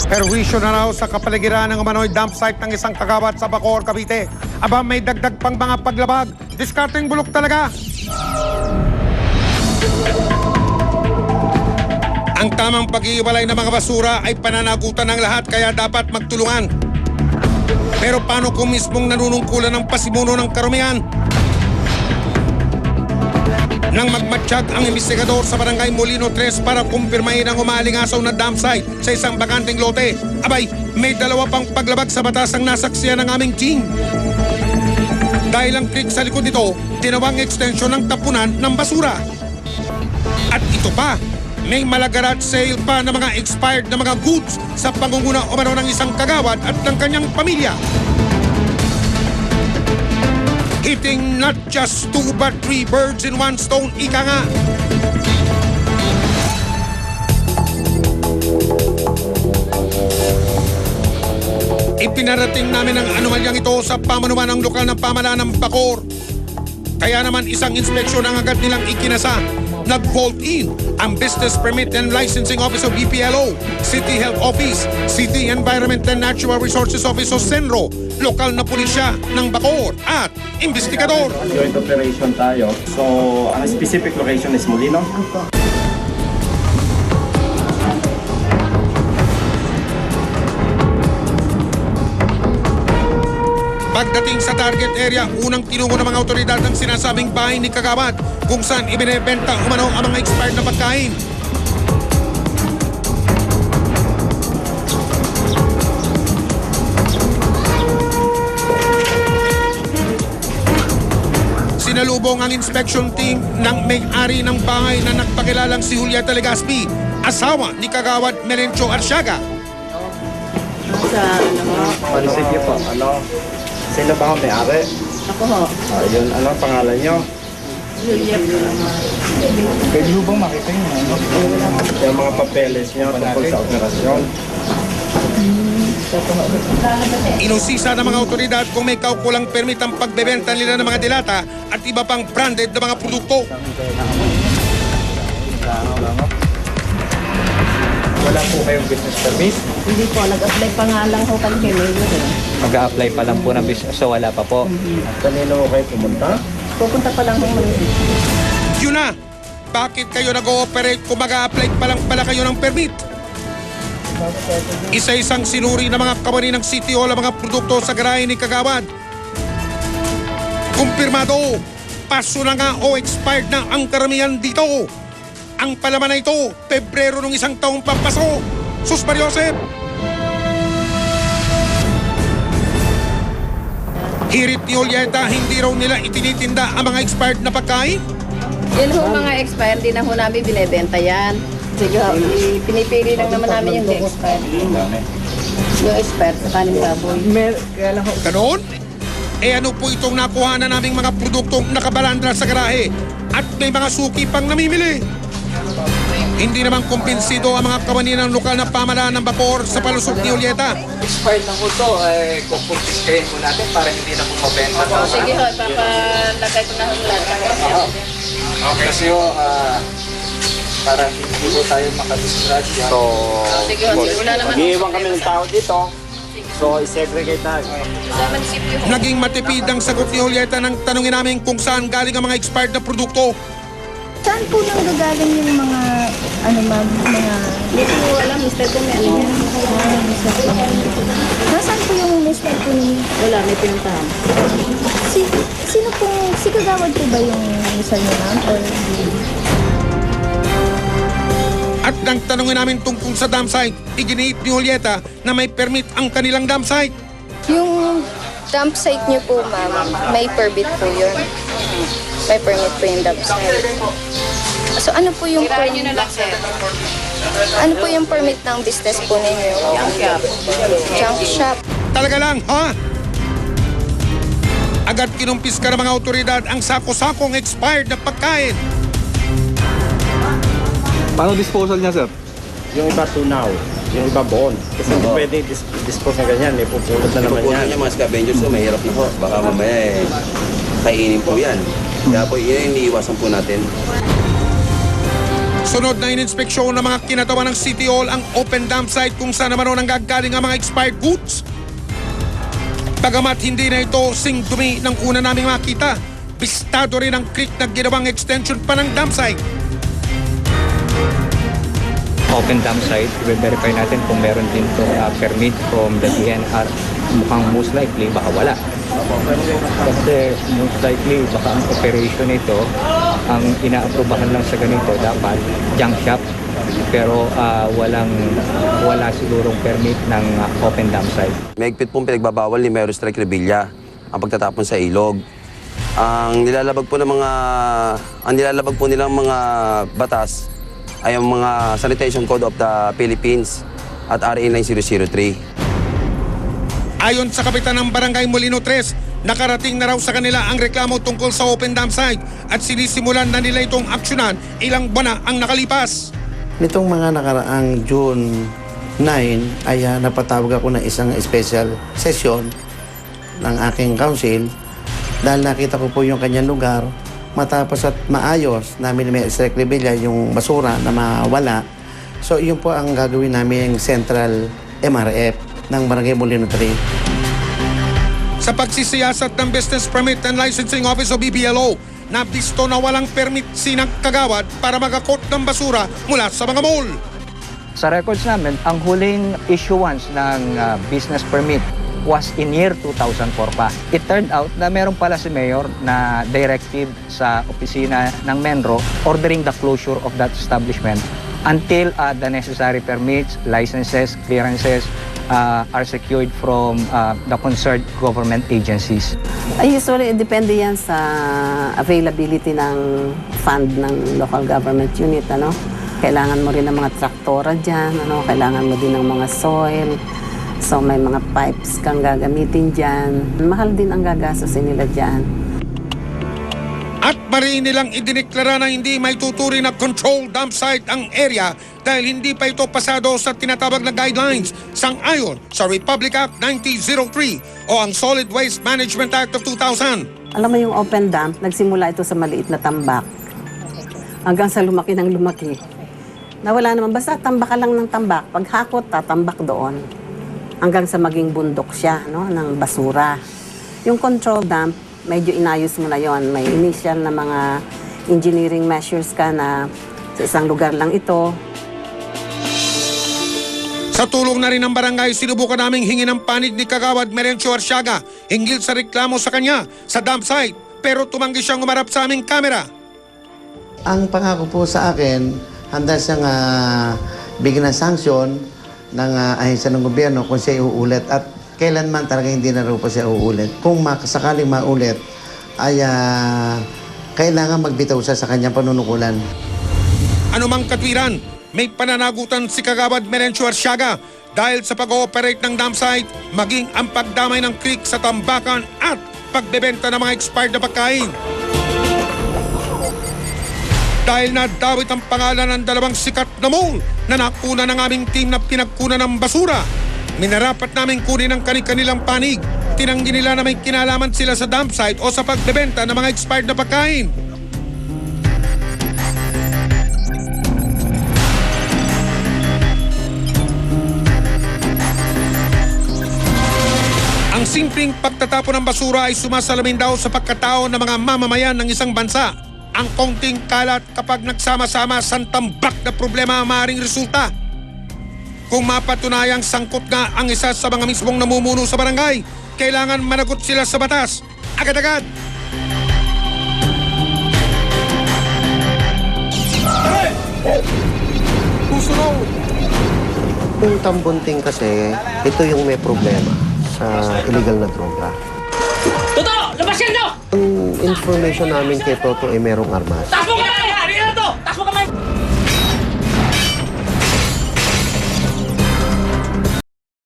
Perwisyo na raw sa kapaligiran ng umano'y dump site ng isang kagawad sa Bacoor, Cavite. Aba, may dagdag pang mga paglabag. Discarding bulok talaga. Ang tamang pag-iiwalay ng mga basura ay pananagutan ng lahat kaya dapat magtulungan. Pero paano kung mismong nanunungkulan ng pasimuno ng karumihan? Nang magmatsyag ang investigador sa Barangay Molino 3 para kumpirmahin ang umalingasaw na dump site sa isang bakanteng lote, abay, may dalawa pang paglabag sa batas ang nasaksiyan ng aming team. Dahil ang creek sa likod nito, tinawang ekstensyon ng tapunan ng basura. At ito pa, may malagarat sale pa ng mga expired na mga goods sa pangunguna umano ng isang kagawad at ng kanyang pamilya. Hitting not just 2 but 3 birds in 1 stone, ika nga. Ipinarating namin ang anomalyang ito sa pamanuman ng lokal ng pamahalaan ng Bacoor. Kaya naman isang inspeksyon ang agad nilang ikinasa. Nag-vault in ang Business Permit and Licensing Office of BPLO, City Health Office, City Environment and Natural Resources Office of Senro, lokal na pulisya ng Bacoor at investigador. Joint operation tayo. So, ang specific location is Molino? Pagdating sa target area, unang tinungo ng mga otoridad ang sinasabing bahay ni Kagawad kung saan ibinebenta umano ang mga expired na pagkain. Sinalubong ang inspection team ng may-ari ng bahay na nagpakilalang si Julieta Legaspi, asawa ni Kagawad Melencio Arsiaga. Sige po. Sino ba ang may-ari? Ako ho. Ayun, ano ang pangalan nyo? Julia. Pwede mo bang makita nyo? Yung mga papeles nyo tungkol sa operasyon. Inusisa ng mga otoridad kung may kaukulang permit ang pagbebenta nila ng mga dilata at iba pang branded na mga produkto. Wala po kayong business permit? Hindi po, nag-apply pa nga lang ho kami. Mag-a-apply pa lang po ng business, so wala pa po. Kanino kayo pumunta? Pupunta pa lang ho. Yun na! Bakit kayo nag-ooperate kung mag-a-apply pa lang pala kayo ng permit? Isa-isang sinuri ng mga kawani ng City Hall ang mga produkto sa garahe ni Kagawad. Kumpirmado, paso na nga o expired na ang karamihan dito. Ang palaman na ito, Pebrero ng isang taong pampaso. Sus Mariosep! Hirit ni Julieta, hindi raw nila itinitinda ang mga expired na pagkain? Yan ho mga expired, di na ho namin binibenta yan. Sige ho, pinipili lang naman namin yung expired. Yung expired sa kanin baboy. Ganon? Eh ano po itong nakuha na naming mga produktong nakabalandra sa garahe at may mga suki pang namimili? Hindi naman kumbinsido ang mga kawani ng lokal na pamahalaan ng Bacoor sa palusot ni Julieta. Expired na po ito, kukumpiskahin po natin para hindi na po mabenta. Sige ho, papalagay ko na ho lahat. Okay. Kasi para hindi po tayo makadisgrasya. So, Sige ho, wala naman. Mag-iiwan kami ng tao dito. So, i-segregate tayo. Naging matipid ang sagot ni Julieta nang tanungin namin kung saan galing ang mga expired na produkto. Saan po nang gagaling yung mga, mga... Hindi ko alam, mister ko may ano yan. Nasaan po yung mister po ninyo? Wala, may pinuntahan. Sino po, si Kagawad po ba yung mister niyo na? Or... At nang tanungin namin tungkol sa dump site, iginiit ni Julieta na may permit ang kanilang dump site. Yung dump site niyo po, ma'am, may permit po yun. May permit po yung dump site. So ano po yung Tirahan nyo na lang, sir. ano po yung permit ng business po ninyo? Junk shop. Talaga lang, ha? Agad kinumpis ka ng mga otoridad ang sako-sakong expired na pagkain. Paano disposal niya, sir? Yung iba tunaw, yung iba bon. Kasi hindi pwede dispose ng ganyan, may pupulot na naman yan. Yung mga scavengers so mahirap na po. Baka mamaya kainin po yan. Kaya po, yan yung iniiwasan po natin. Sunod na ininspeksyon ng mga kinatawan ng City Hall ang open dump site kung saan naman ang gagaling ang mga expired goods. Bagamat hindi na ito singdumi ng una naming makita, bistado rin ang creek na ginawang extension pa ng dump site. Open dump site, i-verify natin kung meron din itong permit from the DNR. Mukhang most likely, baka wala. Kasi most likely, baka ang operation nito, ang inaaprubahan lang sa ganito, dapat junk shop. Pero wala sigurong permit ng open dump site. Mahigpit pong pinagbabawal ni Mayor Strike Revilla ang pagtatapon sa ilog. Ang nilalabag po nilang mga batas ay ang mga Sanitation Code of the Philippines at RA 9003. Ayon sa kapitan ng Barangay Molino 3, nakarating na raw sa kanila ang reklamo tungkol sa open dump site at sinisimulan na nila itong aksyonan ilang buwan na ang nakalipas. Nitong mga nakaraang June 9 ay napatawag ako ng isang special session ng aking council dahil nakita ko po yung kanyang lugar. Matapos at maayos namin may Strike Revilla yung basura na mawala. So yun po ang gagawin namin Central MRF ng Barangay Molino 3. Sa pagsisiyasat ng Business Permit and Licensing Office o BPLO, nabisto na walang permit sinang kagawad para magakot ng basura mula sa mga mall. Sa records namin, ang huling issuance ng business permit was in year 2004 pa. It turned out na meron pala si Mayor na directive sa opisina ng Menro ordering the closure of that establishment until the necessary permits, licenses, clearances are secured from the concerned government agencies. Usually, depende yan sa availability ng fund ng local government unit. Kailangan mo rin ng mga traktora dyan, kailangan mo din ng mga soil. So may mga pipes kang gagamitin dyan. Mahal din ang gagastusin nila dyan. At mariin nilang idineklara na hindi may tuturi na control dump site ang area dahil hindi pa ito pasado sa tinatawag na guidelines sang-ayon sa Republic Act 9003 o ang Solid Waste Management Act of 2000. Alam mo yung open dump, nagsimula ito sa maliit na tambak hanggang sa lumaki ng lumaki. Nawala naman, basta tambak ka lang ng tambak. Paghakot, tatambak doon. Hanggang sa maging bundok siya ng basura. Yung control dump, medyo inayos mo na yon. May initial na mga engineering measures ka na sa isang lugar lang ito. Sa tulong na rin ng barangay, sinubukan naming hingin ng panig ni Kagawad Merencio Arsiaga hinggil sa reklamo sa kanya sa dump site, pero tumanggi siyang umarap sa aming kamera. Ang pangako po sa akin, handa siyang bigyan ng sanksyon ng ahensya ng gobyerno kung siya uulit at kailanman talaga hindi na raw po siya uulit. Kung sakaling maulit ay kailangan magbitaw siya sa kanyang panunukulan. Ano mang katwiran, may pananagutan si Kagawad Merencio Arsiaga dahil sa pag-ooperate ng dump site, maging ang pagdamay ng creek sa tambakan at pagbebenta ng mga expired na pagkain. Dahil nadawit ang pangalan ng dalawang sikat na mall na nakuna ng aming team na pinagkuna ng basura, minarapat namin kunin ang kanilang panig. Tinanggi nila na may kinalaman sila sa dump site o sa pagbebenta ng mga expired na pagkain. Ang simpleng pagtatapon ng basura ay sumasalamin daw sa pagkatao ng mga mamamayan ng isang bansa. Ang kaunting kalat kapag nagsama-sama sa tambak na problema ang maaaring resulta. Kung mapatunayang sangkot nga ang isa sa mga mismong namumuno sa barangay, kailangan managot sila sa batas. Agad-agad! Susunod! Yung Tambunting kasi, ito yung may problema sa illegal na droga. Totoo! Labas yan, no! Ang information namin kay Toto ay merong armas.